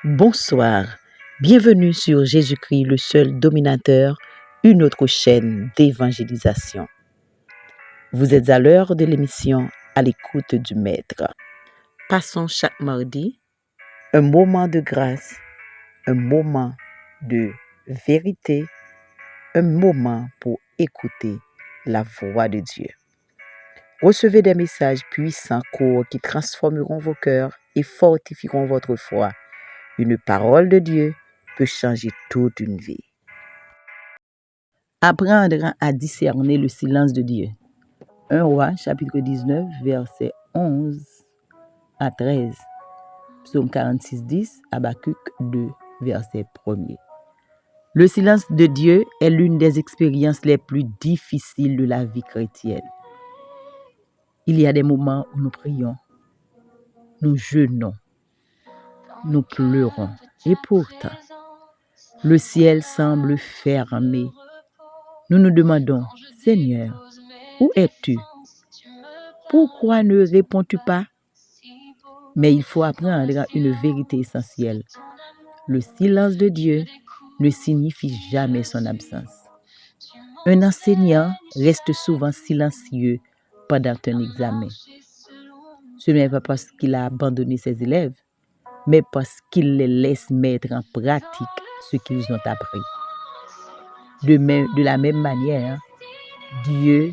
Bonsoir, bienvenue sur Jésus-Christ, le seul dominateur, une autre chaîne d'évangélisation. Vous êtes à l'heure de l'émission À l'écoute du Maître. Passons chaque mardi un moment de grâce, un moment de vérité, un moment pour écouter la voix de Dieu. Recevez des messages puissants, courts, qui transformeront vos cœurs et fortifieront votre foi. Une parole de Dieu peut changer toute une vie. Apprendre à discerner le silence de Dieu. 1 Roi, chapitre 19, versets 11 à 13. Psaume 46, 10, Habakkuk 2, verset 1er. Le silence de Dieu est l'une des expériences les plus difficiles de la vie chrétienne. Il y a des moments où nous prions, nous jeûnons, nous pleurons, et pourtant, le ciel semble fermé. Nous nous demandons, Seigneur, où es-tu? Pourquoi ne réponds-tu pas? Mais il faut apprendre une vérité essentielle. Le silence de Dieu ne signifie jamais son absence. Un enseignant reste souvent silencieux pendant un examen. Ce n'est pas parce qu'il a abandonné ses élèves, mais parce qu'il les laisse mettre en pratique ce qu'ils ont appris. De la même manière, Dieu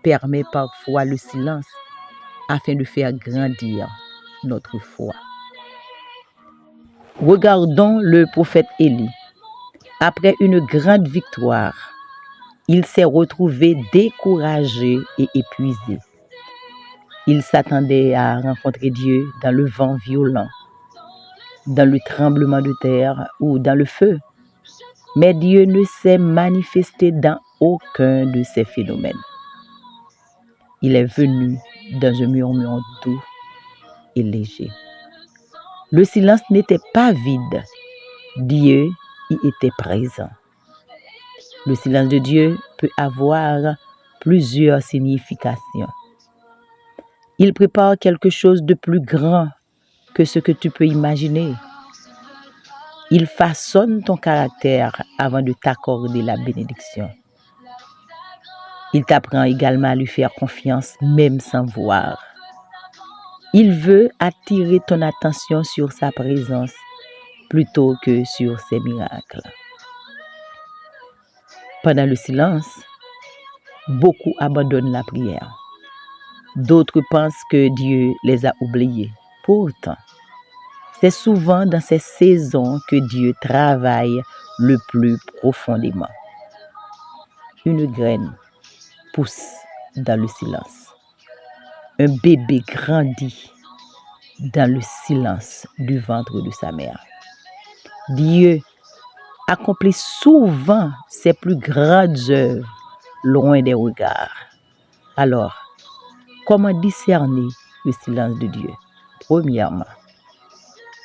permet parfois le silence afin de faire grandir notre foi. Regardons le prophète Élie. Après une grande victoire, il s'est retrouvé découragé et épuisé. Il s'attendait à rencontrer Dieu dans le vent violent, dans le tremblement de terre ou dans le feu. Mais Dieu ne s'est manifesté dans aucun de ces phénomènes. Il est venu dans un murmure doux et léger. Le silence n'était pas vide. Dieu y était présent. Le silence de Dieu peut avoir plusieurs significations. Il prépare quelque chose de plus grand que ce que tu peux imaginer. Il façonne ton caractère avant de t'accorder la bénédiction. Il t'apprend également à lui faire confiance même sans voir. Il veut attirer ton attention sur sa présence plutôt que sur ses miracles. Pendant le silence, beaucoup abandonnent la prière. D'autres pensent que Dieu les a oubliés. Pourtant, c'est souvent dans ces saisons que Dieu travaille le plus profondément. Une graine pousse dans le silence. Un bébé grandit dans le silence du ventre de sa mère. Dieu accomplit souvent ses plus grandes œuvres loin des regards. Alors, comment discerner le silence de Dieu? Premièrement,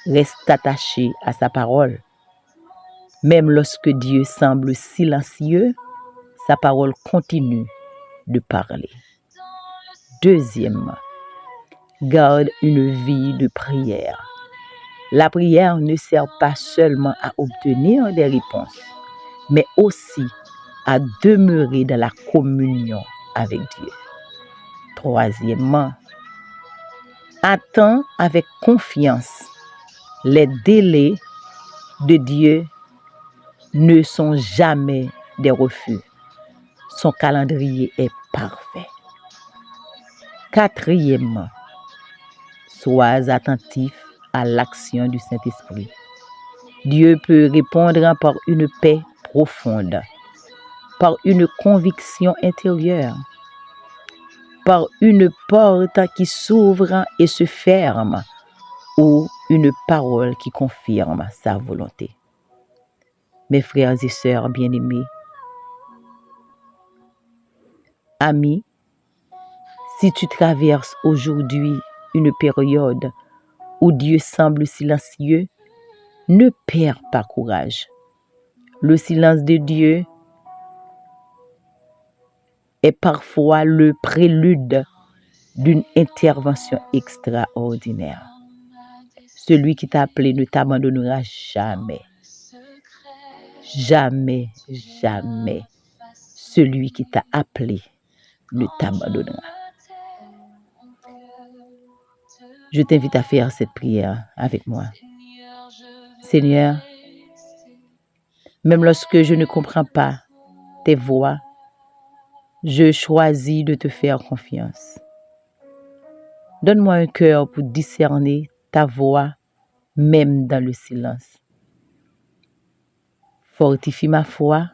reste attaché à sa parole. Même lorsque Dieu semble silencieux, sa parole continue de parler. Deuxièmement, garde une vie de prière. La prière ne sert pas seulement à obtenir des réponses, mais aussi à demeurer dans la communion avec Dieu. Troisièmement, attends avec confiance. Les délais de Dieu ne sont jamais des refus. Son calendrier est parfait. Quatrièmement, sois attentif à l'action du Saint-Esprit. Dieu peut répondre par une paix profonde, par une conviction intérieure, par une porte qui s'ouvre et se ferme, ou une parole qui confirme sa volonté. Mes frères et sœurs bien-aimés, amis, si tu traverses aujourd'hui une période où Dieu semble silencieux, ne perds pas courage. Le silence de Dieu est parfois le prélude d'une intervention extraordinaire. Celui qui t'a appelé ne t'abandonnera jamais. Jamais, jamais. Celui qui t'a appelé ne t'abandonnera. Je t'invite à faire cette prière avec moi. Seigneur, même lorsque je ne comprends pas tes voies, je choisis de te faire confiance. Donne-moi un cœur pour discerner ta voix, même dans le silence. Fortifie ma foi,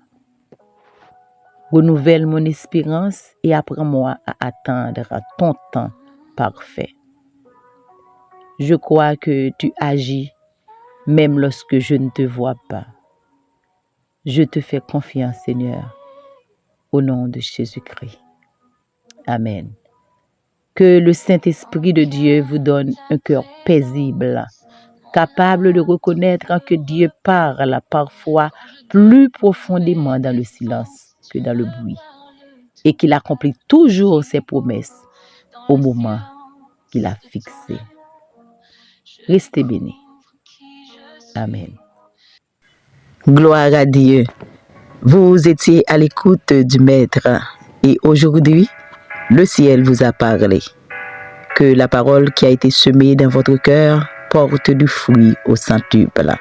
renouvelle mon espérance et apprends-moi à attendre ton temps parfait. Je crois que tu agis même lorsque je ne te vois pas. Je te fais confiance, Seigneur, au nom de Jésus-Christ. Amen. Que le Saint-Esprit de Dieu vous donne un cœur paisible, capable de reconnaître que Dieu parle parfois plus profondément dans le silence que dans le bruit, et qu'il accomplit toujours ses promesses au moment qu'il a fixé. Restez bénis. Amen. Gloire à Dieu. Vous étiez à l'écoute du Maître et aujourd'hui, le ciel vous a parlé. Que la parole qui a été semée dans votre cœur porte du fruit au centuple.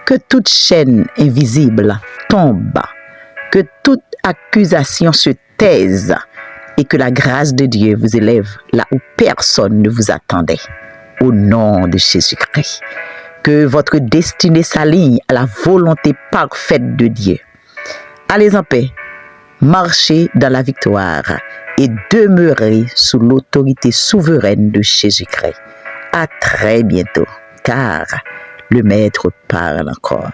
Que toute chaîne invisible tombe. Que toute accusation se taise et que la grâce de Dieu vous élève là où personne ne vous attendait. Au nom de Jésus-Christ. Que votre destinée s'aligne à la volonté parfaite de Dieu. Allez en paix, marchez dans la victoire et demeurez sous l'autorité souveraine de Jésus-Christ. À très bientôt, car le Maître parle encore.